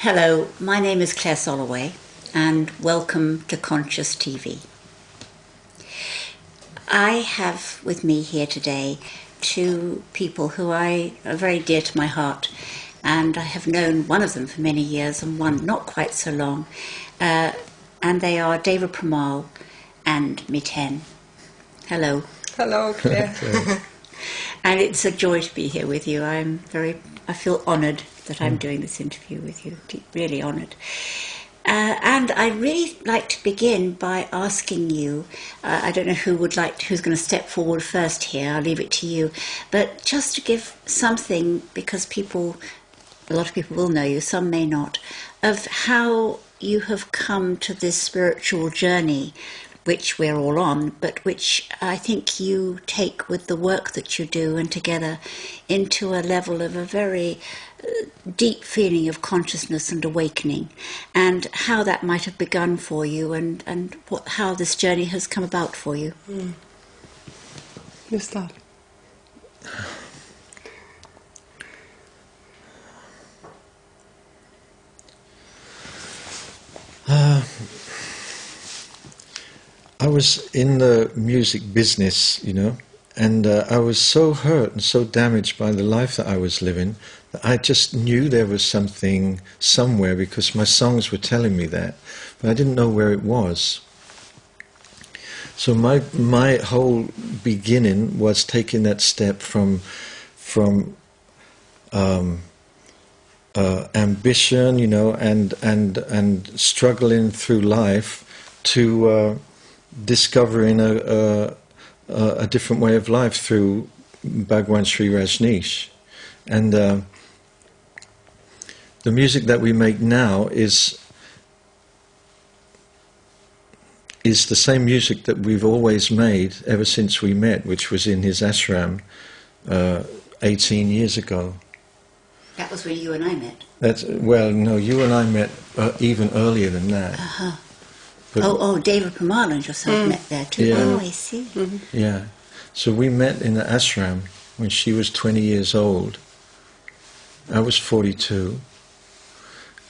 Hello, my name is Clare Soloway and welcome to Conscious TV. I have with me here today two people who are very dear to my heart, and I have known one of them for many years and one not quite so long, and they are Deva Premal and Miten. Hello. Hello, Claire. And it's a joy to be here with you. I feel honoured that I'm doing this interview with you. Really honoured. And I'd really like to begin by asking you. I don't know who's going to step forward first here. I'll leave it to you. But just to give something, because a lot of people will know you, some may not, of how you have come to this spiritual journey, which we're all on, but which I think you take with the work that you do and together into a level of a very deep feeling of consciousness and awakening, and how that might have begun for you and how this journey has come about for you. You start. I was in the music business, and I was so hurt and so damaged by the life that I was living that I just knew there was something somewhere, because my songs were telling me that, but I didn't know where it was. So my whole beginning was taking that step from ambition, and struggling through life to discovering a different way of life through Bhagwan Sri Rajneesh. And the music that we make now is the same music that we've always made ever since we met, which was in his ashram 18 years ago. That was when you and I met. No, you and I met even earlier than that. Uh-huh. Deva Premal and yourself met there too. Yeah. Oh, I see. Mm-hmm. Yeah. So we met in the ashram when she was 20 years old. I was 42.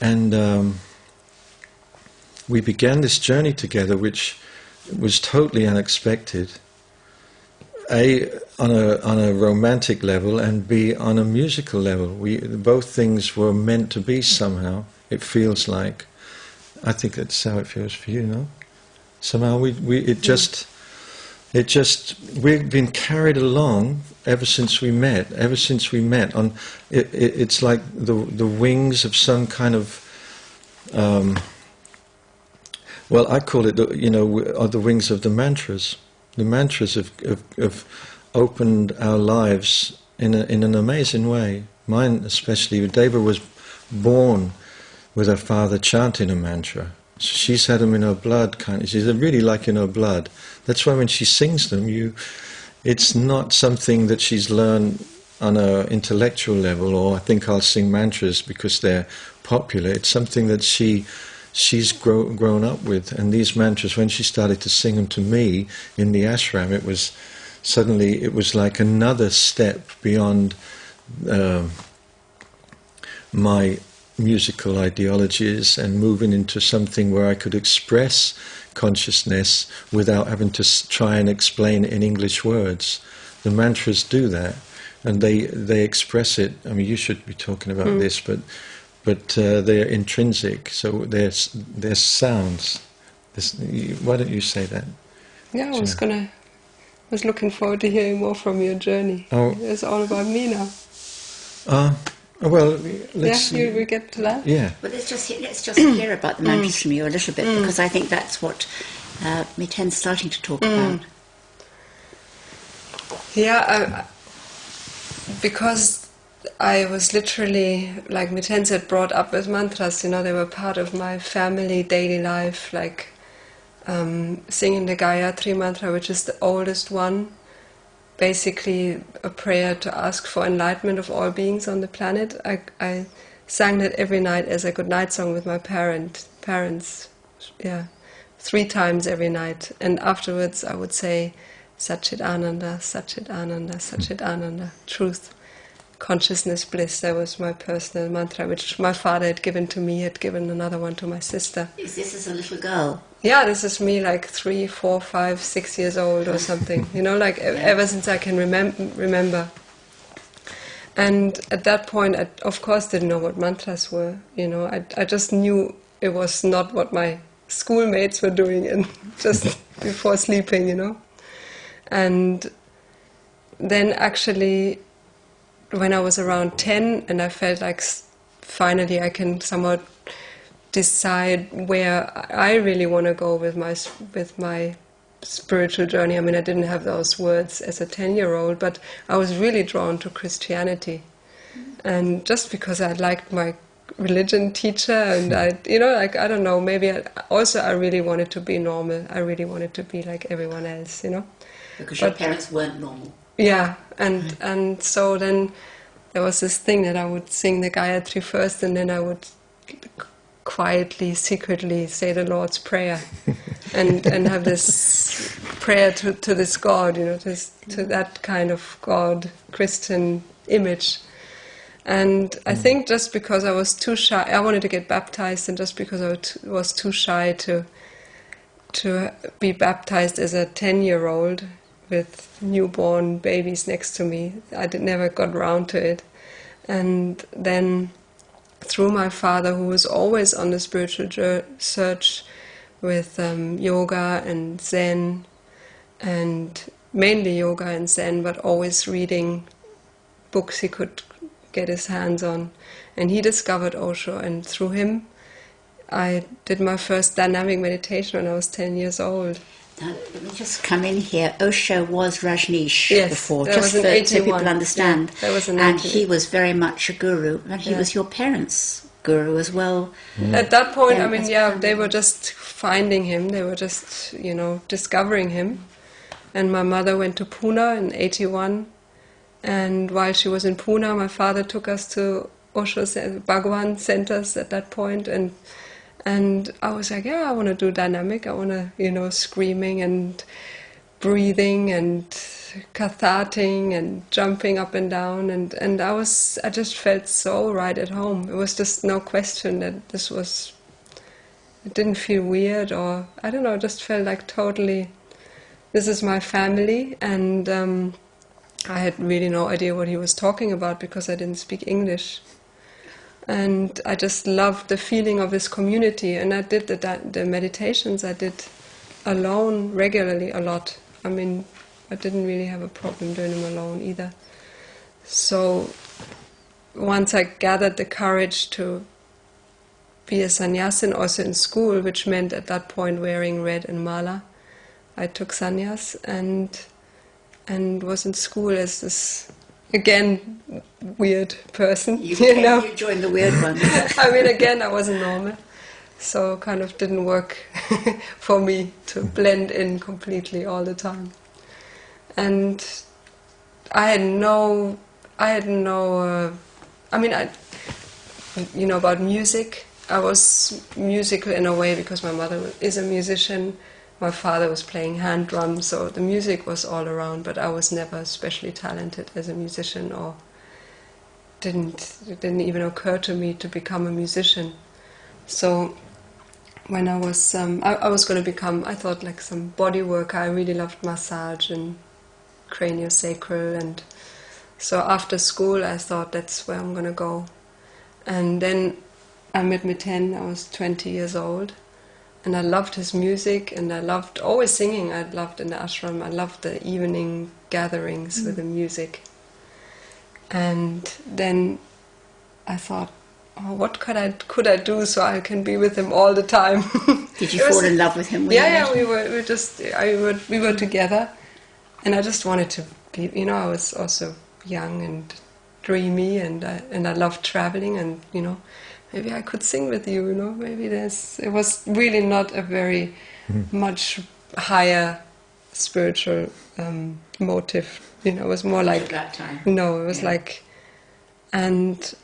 And we began this journey together, which was totally unexpected. A, on a romantic level, and B, on a musical level. Both things were meant to be somehow, it feels like. I think that's how it feels for you, no? Somehow we've been carried along ever since we met. It's like the wings of some kind of, I call it the wings of the mantras. The mantras have opened our lives in an amazing way. Mine especially. Deva was born with her father chanting a mantra. She's had them in her blood, she's really like in her blood. That's why when she sings them, it's not something that she's learned on an intellectual level, or I think I'll sing mantras because they're popular. It's something that she's grown up with. And these mantras, when she started to sing them to me in the ashram, it was like another step beyond my musical ideologies, and moving into something where I could express consciousness without having to try and explain it in English words. The mantras do that, and they express it. I mean, you should be talking about this, but they're intrinsic, so they're sounds. Why don't you say that? Yeah, I was looking forward to hearing more from your journey. Oh. It's all about me now. We get to that. Yeah. Well, let's just hear about the mantras from you a little bit, because I think that's what Miten's starting to talk about. Yeah, because I was literally, like Miten said, brought up with mantras. They were part of my family daily life, like singing the Gayatri mantra, which is the oldest one. Basically a prayer to ask for enlightenment of all beings on the planet. I sang that every night as a good night song with my parents, 3 times every night. And afterwards I would say Satchit Ananda, Satchit Ananda, Satchit Ananda, truth. consciousness bliss. That was my personal mantra, which my father had given to me, had given another one to my sister. Is this as a little girl? Yeah, this is me like 3, 4, 5, 6 years old or something, you know, like ever since I can remember. And at that point, I of course didn't know what mantras were, you know, I just knew it was not what my schoolmates were doing and just before sleeping, you know. And then actually, when I was around 10 and I felt like finally I can somehow decide where I really want to go with my spiritual journey. I mean, I didn't have those words as a 10-year-old, but I was really drawn to Christianity. And just because I liked my religion teacher and I, you know, like, I don't know, maybe I really wanted to be normal. I really wanted to be like everyone else, you know. Because your parents weren't normal. Yeah, and so then there was this thing that I would sing the Gayatri first and then I would quietly, secretly say the Lord's Prayer and have this prayer to this God, you know, to that kind of God, Christian image. And I think just because I was too shy, I wanted to get baptized, and just because I was too shy to be baptized as a 10-year-old with newborn babies next to me, I never got around to it. And then through my father, who was always on the spiritual search with yoga and Zen, and mainly yoga and Zen, but always reading books he could get his hands on. And he discovered Osho, and through him I did my first dynamic meditation when I was 10 years old. Now, let me just come in here. Osho was Rajneesh before, that just was in 81. so people understand. Yeah, that was in and 81. he was very much a guru, and he was your parents' guru as well. At that point, I mean, they were just finding him. They were just, you know, discovering him. And my mother went to Pune in 81. And while she was in Pune, my father took us to Osho's Bhagwan centers at that point. And I was like, yeah, I want to do dynamic. I want to, you know, screaming and breathing and catharting and jumping up and down. And I just felt so right at home. It was just no question that it didn't feel weird, or I don't know, it just felt like totally, this is my family. And I had really no idea what he was talking about because I didn't speak English. And I just loved the feeling of this community. And I did the meditations I did alone regularly a lot. I mean, I didn't really have a problem doing them alone either. So once I gathered the courage to be a sannyasin also in school, which meant at that point wearing red and mala, I took sannyas and was in school as this, again, weird person. You know? You joined the weird one. I mean, again, I wasn't normal. So kind of didn't work for me to blend in completely all the time. And I had no, I mean, you know, about music. I was musical in a way because my mother is a musician. My father was playing hand drums, so the music was all around, but I was never especially talented as a musician, or it didn't even occur to me to become a musician. So when I was going to become, I thought, like some body worker. I really loved massage and craniosacral, and so after school I thought that's where I'm going to go. And then I met Miten. I was 20 years old. And I loved his music, and I loved always singing. I loved in the ashram. I loved the evening gatherings with the music. And then I thought, oh, what could I do so I can be with him all the time? Did you fall in love with him? Yeah, we were together, and I just wanted to be. You know, I was also young and dreamy, and I loved traveling, and you know. Maybe I could sing with you, you know, maybe it was really not a very much higher spiritual motive, you know, it was more like, at that time. No, it was like, and